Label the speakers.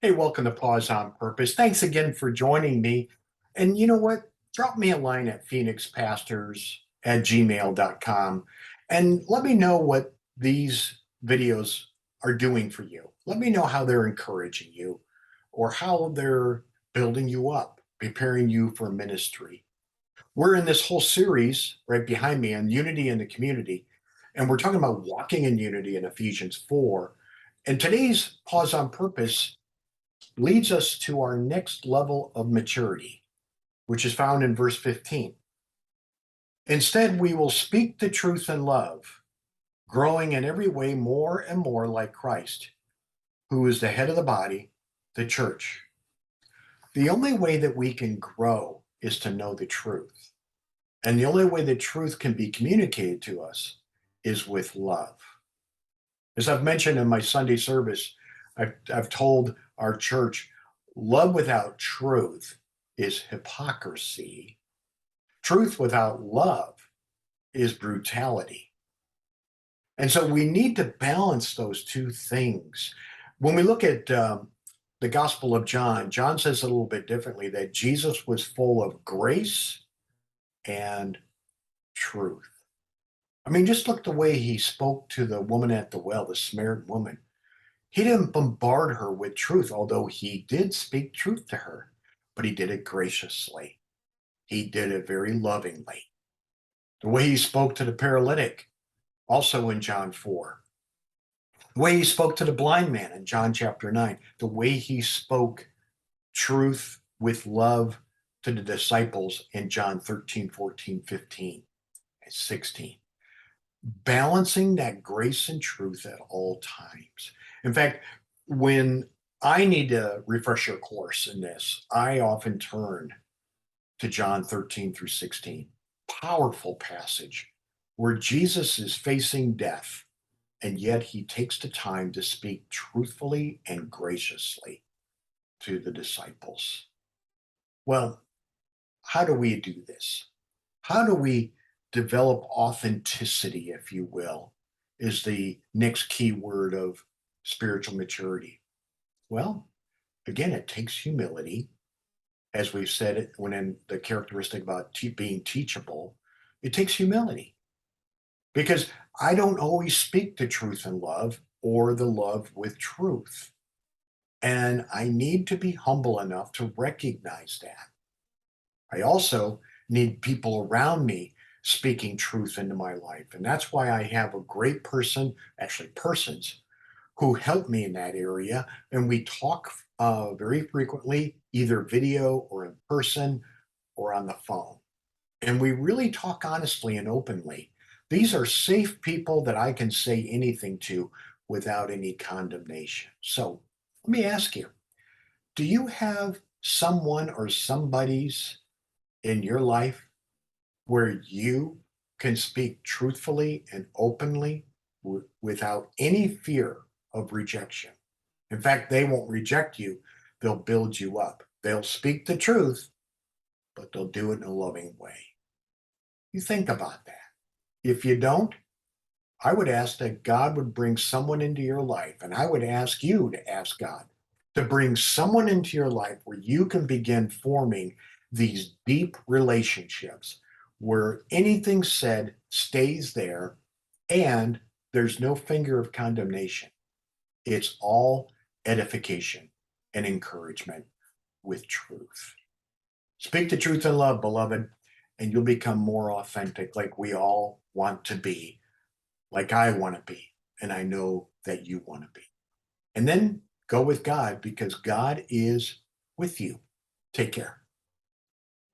Speaker 1: Hey, welcome to Pause on Purpose. Thanks again for joining me. And you know what? Drop me a line at phoenixpastors@gmail.com and let me know what these videos are doing for you. Let me know how they're encouraging you or how they're building you up, preparing you for ministry. We're in this whole series right behind me on unity in the community, and we're talking about walking in unity in Ephesians 4. And today's Pause on Purpose leads us to our next level of maturity, which is found in verse 15. Instead, we will speak the truth in love, growing in every way more and more like Christ, who is the head of the body, the church. The only way that we can grow is to know the truth. And the only way the truth can be communicated to us is with love. As I've mentioned in my Sunday service, I've told our church, love without truth is hypocrisy. Truth without love is brutality. And so we need to balance those two things. When we look at the Gospel of John, John says a little bit differently that Jesus was full of grace and truth. I mean, just look the way he spoke to the woman at the well, the Samaritan woman. He didn't bombard her with truth, although he did speak truth to her, but he did it graciously. He did it very lovingly. The way he spoke to the paralytic, also in John 4. The way he spoke to the blind man in John chapter 9. The way he spoke truth with love to the disciples in John 13, 14, 15, and 16. Balancing that grace and truth at all times. In fact, when I need a refresher course in this, I often turn to John 13 through 16. Powerful passage where Jesus is facing death, and yet he takes the time to speak truthfully and graciously to the disciples. Well, how do we do this? How do we develop authenticity, if you will, is the next key word of spiritual maturity? Well, again, it takes humility. As we've said it when in the characteristic about being teachable, it takes humility because I don't always speak the truth in love or the love with truth. And I need to be humble enough to recognize that. I also need people around me speaking truth into my life. And that's why I have a great person, actually persons, who help me in that area. And we talk very frequently, either video or in person or on the phone. And we really talk honestly and openly. These are safe people that I can say anything to without any condemnation. So let me ask you, do you have someone or somebody's in your life where you can speak truthfully and openly without any fear of rejection? In fact, they won't reject you, they'll build you up. They'll speak the truth, but they'll do it in a loving way. You think about that. If you don't, I would ask that God would bring someone into your life, and I would ask you to ask God to bring someone into your life where you can begin forming these deep relationships where anything said stays there and there's no finger of condemnation. It's all edification and encouragement with truth. Speak the truth in love, beloved, and you'll become more authentic like we all want to be, like I want to be, and I know that you want to be. And then go with God because God is with you. Take care.